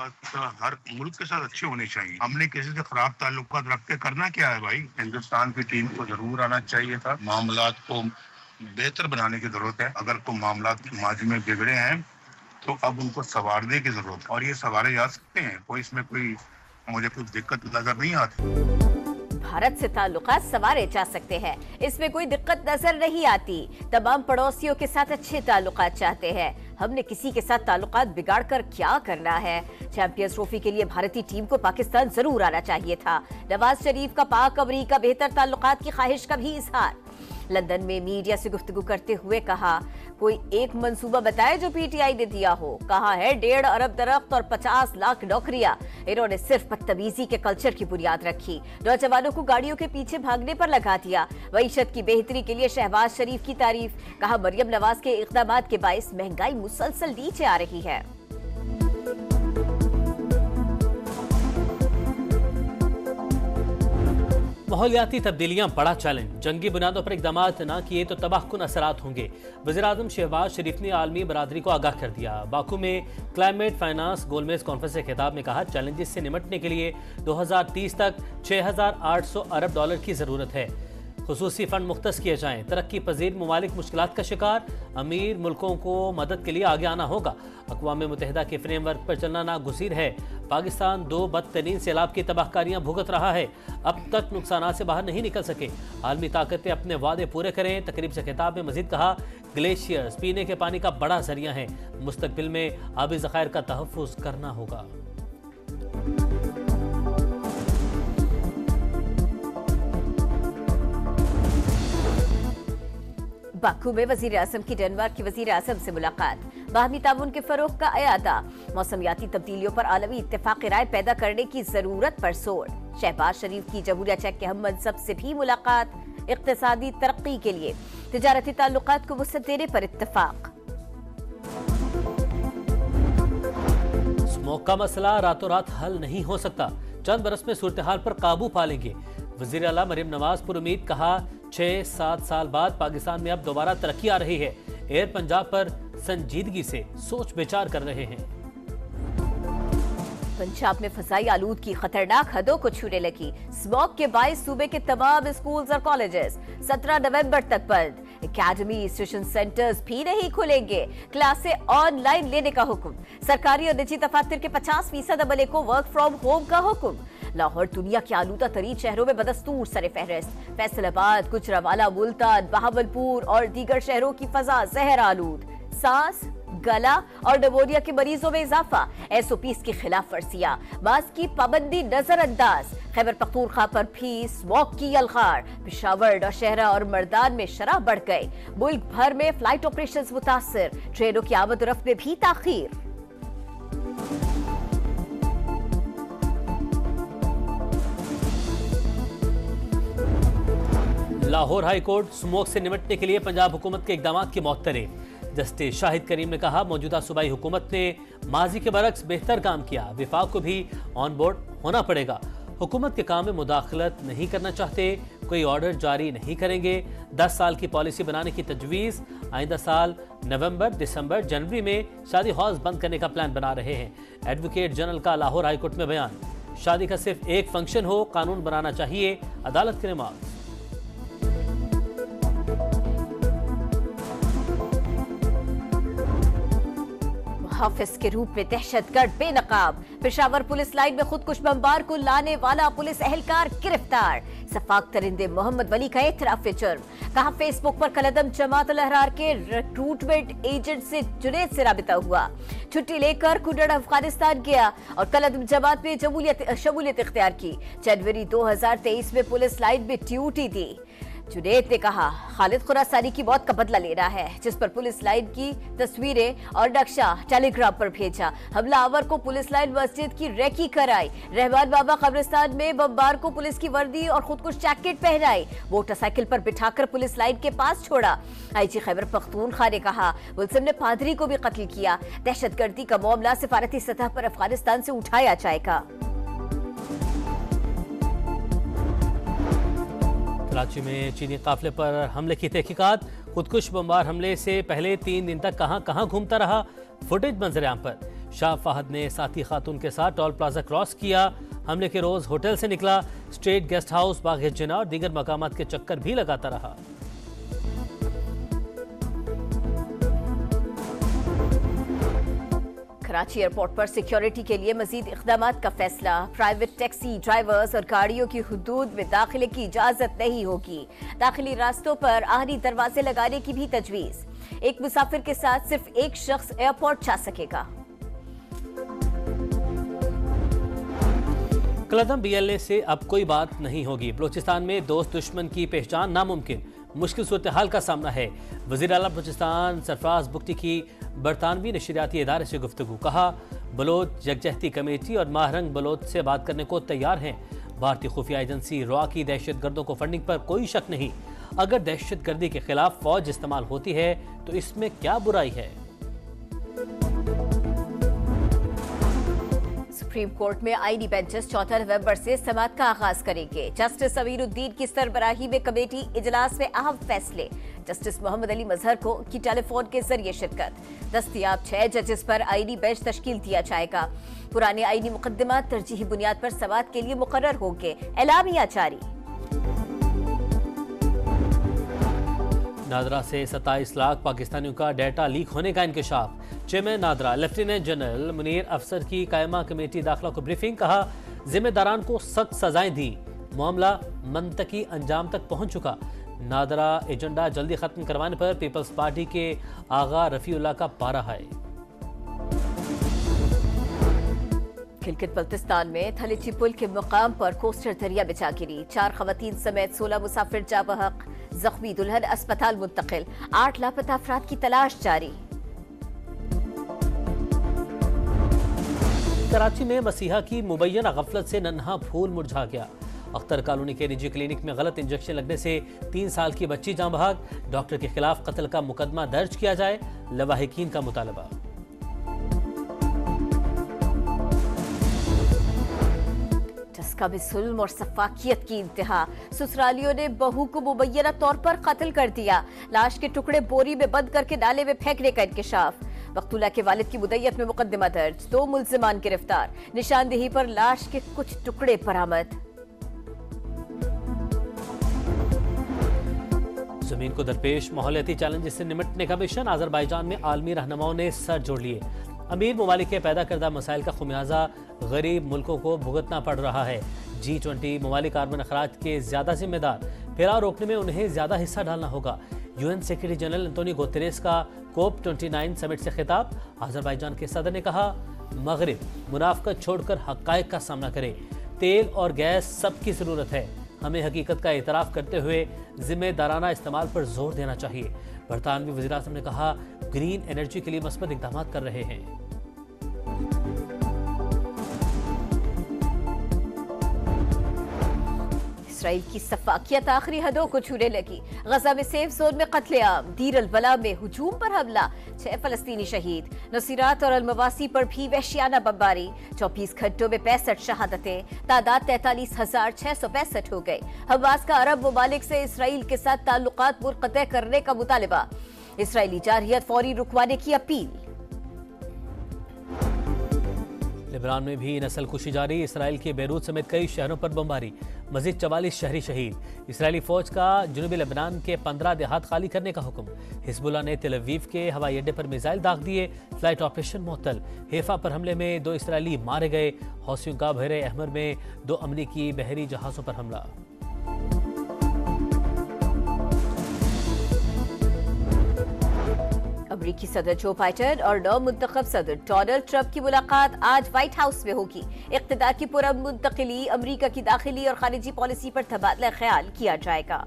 ताल्लुकात हर मुल्क के साथ अच्छे होने चाहिए। हमने किसी से खराब ताल्लुकात रख के करना क्या है भाई? हिंदुस्तान की टीम को जरूर आना चाहिए था। मामलात को बेहतर बनाने की जरूरत है। अगर कोई मामलात माजी में बिगड़े हैं तो अब उनको संवारने की जरूरत है और ये संवारे जा सकते हैं। कोई इसमें मुझे कोई दिक्कत नजर नहीं आती। भारत से ताल्लुकात संवारे जा सकते हैं, इसमें कोई दिक्कत नजर नहीं आती। तमाम पड़ोसियों के साथ अच्छे ताल्लुकात चाहते हैं। हमने किसी के साथ ताल्लुकात बिगाड़ कर क्या करना है? चैंपियंस ट्रॉफी के लिए भारतीय टीम को पाकिस्तान जरूर आना चाहिए था। नवाज शरीफ का पाक अमरीका बेहतर ताल्लुकात की ख्वाहिश का भी इजहार। लंदन में मीडिया से गुफ्तगू करते हुए कहा, कोई एक मंसूबा बताए जो पीटीआई ने दिया हो। कहा है 1.5 अरब दरख्त और 50 लाख नौकरियां। इन्होंने सिर्फ बदतमीजी के कल्चर की बुनियाद रखी। नौजवानों को गाड़ियों के पीछे भागने पर लगा दिया। मईशत की बेहतरी के लिए शहबाज शरीफ की तारीफ। कहा मरियम नवाज के इक़दाम के बाइस महंगाई मुसलसल नीचे आ रही है। माहौलियाती तब्दीलियां बड़ा चैलेंज। जंगी बुनियादों पर इकदाम न किए तो तबाहकुन असरात होंगे। वज़ीर-ए-आज़म शहबाज शरीफ ने आलमी बरादरी को आगाह कर दिया। बाकू में क्लाइमेट फाइनेंस गोलमेज कॉन्फ्रेंस के खिताब में कहा, चैलेंजेस से निपटने के लिए 2030 तक 6,800 अरब डॉलर की जरूरत है। खुसूसी फंड मुख्तस किए जाएं। तरक्की पजीर ममालिक मुश्किलात का शिकार, अमीर मुल्कों को मदद के लिए आगे आना होगा। अक़वाम मुत्तहिदा के फ्रेमवर्क पर चलना नागुज़ीर है। पाकिस्तान 2 बदतरीन सैलाब की तबाहकारियां भुगत रहा है। अब तक नुकसान से बाहर नहीं निकल सके। आलमी ताकतें अपने वादे पूरे करें। तकरीब से खिताब में मजीद कहा, ग्लेशियर्स पीने के पानी का बड़ा जरिया है। मुस्तकबिल में आबी ज़खायर का तहफ़्फ़ुज़ करना होगा। बाकू में वजीर आज़म की डेनमार्क के वजीर आज़म से मुलाकात। बाहमी ताउन के फरोग का अयादा। मौसमियाती तब्दीलियों पर आलमी इत्तेफाक राय पैदा करने की जरूरत पर जोर। शहबाज शरीफ की जमहूरिया चेक के हम मनसब से भी मुलाकात। इक्तिसादी तरक्की के लिए तिजारती ताल्लुकात को वुसअत देने पर इत्तेफाक। स्मोक का मसला रातों रात हल नहीं हो सकता। चंद बरस में सूरत हाल पर काबू पा लेंगे। वज़ीर आला मरियम नवाज पर उम्मीद। कहा 6-7 साल बाद पाकिस्तान में अब दोबारा तरक्की आ रही है। एयर पंजाब पर संजीदगी से सोच विचार कर रहे हैं। पंजाब में फसाई आलूद की खतरनाक हदों को छूने लगी। स्मॉग के बाइस सूबे के तमाम स्कूल्स और कॉलेजेस 17 नवंबर तक बंद। एकेडमी ट्यूशन सेंटर्स भी नहीं खुलेंगे। क्लासें ऑनलाइन लेने का हुक्म। सरकारी और निजी दफातर के 50% अमले को वर्क फ्रॉम होम का हुक्म। लाहौर दुनिया के आलूदा तरीन शहरों में बदस्तूर सरे फहरिस्त। फैसलाबाद, गुजरावाला, मुल्तान, बहावलपुर और दीगर शहरों की फजा जहर आलूद। सांस, गला और निमोनिया के मरीजों में इजाफा। SOPs की खिलाफ वर्जियां। मास्क की पाबंदी नजरअंदाज। खैबर पख्तूनख्वा पर भी स्मॉग की यलगार। पेशावर, नौशहरा और मर्दान में शरह बढ़ गए। मुल्क भर में फ्लाइट ऑपरेशंस मुतासिर। ट्रेनों की आमद रफ्त में भी ताखीर। लाहौर हाई कोर्ट स्मोक से निपटने के लिए पंजाब हुकूमत के इकदाम की मौतरे। जस्टिस शाहिद करीम ने कहा, मौजूदा सूबाई हुकूमत ने माजी के बरक्स बेहतर काम किया। विफाक को भी ऑन बोर्ड होना पड़ेगा। हुकूमत के काम में मुदाखलत नहीं करना चाहते। कोई ऑर्डर जारी नहीं करेंगे। 10 साल की पॉलिसी बनाने की तजवीज़। आइंदा साल नवंबर, दिसंबर, जनवरी में शादी हॉल्स बंद करने का प्लान बना रहे हैं। एडवोकेट जनरल का लाहौर हाई कोर्ट में बयान। शादी का सिर्फ एक फंक्शन हो, कानून बनाना चाहिए। अदालत के रिमार्क। हाफिज के रूप में दहशतगर्द बेनकाब। पेशावर पुलिस लाइन में खुदकुश बमबार को लाने वाला पुलिस एहलकार गिरफ्तार। सफाक तरिंदे मोहम्मद वली का एतराफ जुर्म। कहा फेसबुक पर कलदम जमात अल अहरार के रिक्रूटमेंट एजेंट से जुनैद से राबिता हुआ। छुट्टी लेकर कुडड़ अफगानिस्तान गया और कलदम जमात में शमूलियत इख्तियार की। जनवरी 2023 में पुलिस लाइन में ड्यूटी दी। जुनैद ने कहा, खालिद खुरासानी की मौत का बदला लेना है, जिस पर पुलिस लाइन की तस्वीरें और नक्शा टेलीग्राम पर भेजा। हमलावर को पुलिस लाइन मस्जिद की रेकी कराई। रहमान बाबा कब्रिस्तान में बमबार को पुलिस की वर्दी और खुदकुश जैकेट पहनाई। मोटरसाइकिल पर बिठाकर पुलिस लाइन के पास छोड़ा। IG खैबर पख्तूनख्वा ने कहा, मुल्जिम ने पादरी को भी कत्ल किया। दहशतगर्दी का मामला सिफारती सतह पर अफगानिस्तान से उठाया जाएगा। कराची में चीनी काफिले पर हमले की तहकीकात। खुदकुश बमबार हमले से पहले 3 दिन तक कहां घूमता रहा, फुटेज मंजर आम पर। शाह फहद ने साथी खातून के साथ टोल प्लाजा क्रॉस किया। हमले के रोज होटल से निकला, स्टेट गेस्ट हाउस, बाग जिना और दीगर मकामात के चक्कर भी लगाता रहा। कराची एयरपोर्ट पर सिक्योरिटी के लिए मजीद इक़दामात का फैसला। प्राइवेट टैक्सी ड्राइवर्स और गाड़ियों की हुदूद में दाखिले की इजाजत नहीं होगी। दाखिली रास्तों पर आहरी दरवाजे लगाने की भी तजवीज। एक मुसाफिर के साथ सिर्फ एक शख्स एयरपोर्ट जा सकेगा। कलदम BLA से अब कोई बात नहीं होगी। बलूचिस्तान में दोस्त दुश्मन की पहचान नामुमकिन, मुश्किल सूरत हाल का सामना है। वज़ीर आला बलूचिस्तान सरफराज बुगटी की बरतानवी नशरियाती इदारे से गुफ्तगू। कहा, बलोच यकजहती कमेटी और माहरंग बलोच से बात करने को तैयार हैं। भारतीय खुफिया एजेंसी रॉ की दहशत गर्दों को फंडिंग पर कोई शक नहीं। अगर दहशत गर्दी के खिलाफ फौज इस्तेमाल होती है तो इसमें क्या बुराई है। सुप्रीम कोर्ट में आईनी बेंचेस 14 नवंबर से समाअत का आगाज करेंगे। जस्टिस अमीरुद्दीन की सरबराही में कमेटी इजलास में अहम फैसले। जस्टिस मोहम्मद अली मजहर को की टेलीफोन के जरिए शिरकत। दस्तयाब 6 जजेस पर आईनी बेंच तश्कील दिया जाएगा। पुराने आईनी मुकदमात तरजीही बुनियाद पर समाअत के लिए मुकर्रर होंगे। एलामिया जारी। नादरा से 27 लाख पाकिस्तानियों का डेटा लीक होने का इंकशाफ। Chairman NADRA lieutenant general Munir Afsar की कायमा कमेटी दाखिला को ब्रीफिंग। कहा, जिम्मेदारान को सख्त सजाएं दी, मामला मंतकी अंजाम तक पहुंच चुका। नादरा एजेंडा जल्दी खत्म करवाने पर पीपल्स पार्टी के आगा रफीउल्लाह का पारा है। खिलखित बल्तिस्तान में थलीची पुल के मुकाम पर कोस्टर दरिया में जा गिरी। 4 खवातीन समेत 16 मुसाफिर जा बहक, जख्मी दुल्हन अस्पताल मुंतकिल। 8 लापता अफराद की तलाश जारी। कराची में मसीहा की मुबैना गफलत से नन्हा फूल मुरझा गया। अख्तर कॉलोनी के निजी क्लिनिक में गलत इंजेक्शन लगने से 3 साल की बच्ची जान बहक। डॉक्टर के खिलाफ कत्ल का मुकदमा दर्ज किया जाए, लवाहिकीन का मुतालबा। टस्का में जुल्म और सफाकियत की इंतहा। ससुरालियों ने बहू को मुबैना तौर पर कत्ल कर दिया। लाश के टुकड़े बोरी में बंद करके नाले में फेंकने का इंकशाफ। मकतूला के वालिद की मुद्दत में मुकदमा दर्ज। 2 मुल्जिमान गिरफ्तार। निशानदेही पर लाश के कुछ टुकड़े बरामद। जमीन को दरपेश माहौलियाती चैलेंज से निपटने का मिशन। अजरबैजान में आलमी रहनुमाओं ने सर जोड़ लिए। अमीर ममालिक के पैदा करदा मसाइल का खुमियाजा गरीब मुल्कों को भुगतना पड़ रहा है। G20 ममालिक कार्बन अखराज के ज्यादा जिम्मेदार, फैलाव रोकने में उन्हें ज्यादा हिस्सा डालना होगा। UN secretary general Antonio Guterres का COP29 समिट से खिताब। अजरबैजान के सदर ने कहा, मगरिब मुनाफकत छोड़कर हकायक का सामना करे। तेल और गैस सबकी जरूरत है। हमें हकीकत का एतराफ़ करते हुए जिम्मेदाराना इस्तेमाल पर जोर देना चाहिए। बरतानवी वज़ीर-ए-आज़म ने कहा, ग्रीन एनर्जी के लिए मस्बत इक़दाम कर रहे हैं। इसराइल की सफाकियत आखिरी हदों को छूने लगी। गजा में सेफ जोन में कत्लेआम। दीर अल बला में हुजूम पर हमला, 6 फलस्तीनी शहीद। नसीरात और अलमवासी पर भी वहशियाना बमबारी। 24 घंटों में 65 शहादतें। तादाद 43,665 हो गई। हमास का अरब ममालिक से इसराइल के साथ ताल्लुकात मुनक़ते करने का मुतालबा। इसराइली जारहियत फौरी रुकवाने की अपील। लेबनान में भी नस्लकुशी जारी। इसराइल के बैरूत समेत कई शहरों पर बमबारी। मजीद 44 शहरी शहीद। इसराइली फौज का जनूबी लेबनान के 15 देहात खाली करने का हुक्म। हिजबुल्लाह ने तेल अवीव के हवाई अड्डे पर मिसाइल दाग दिए। फ्लाइट ऑपरेशन मुअत्तल। हैफा पर हमले में 2 इसराइली मारे गए। हौसियों का बहरे अहमर में 2 अमरीकी बहरी जहाजों पर हमला। अमरीकी सदर जो बाइडेन और नौ मुंतखब सदर डोनाल्ड ट्रंप की मुलाकात आज व्हाइट हाउस में होगी। इक़्तिदार की पुरमुंतकिली, अमरीका की दाखिली और खारिजी पॉलिसी पर तबादला ख्याल किया जाएगा।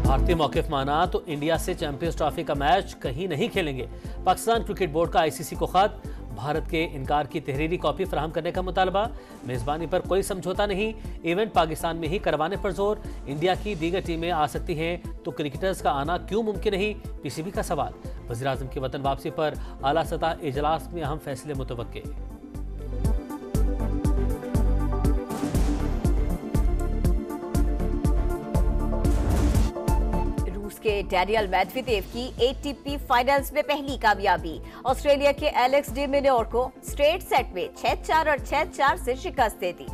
भारतीय मौक़िफ़ माना तो इंडिया से चैंपियंस ट्रॉफी का मैच कहीं नहीं खेलेंगे। पाकिस्तान क्रिकेट बोर्ड का ICC को खत। भारत के इनकार की तहरीरी कॉपी फराहम करने का मुतालबा। मेजबानी पर कोई समझौता नहीं। इवेंट पाकिस्तान में ही करवाने पर जोर। इंडिया की दीगर टीमें आ सकती हैं तो क्रिकेटर्स का आना क्यों मुमकिन नहीं, PCB का सवाल। वज़ीर-ए-आज़म की वतन वापसी पर आला सतह इजलास में अहम फैसले मुतवक्के। के डैनियल मेडवेदेव की एटीपी फाइनल्स में पहली कामयाबी। ऑस्ट्रेलिया के एलेक्स डी मिनोर को स्ट्रेट सेट में 6-4 और 6-4 से शिकस्त दे दी।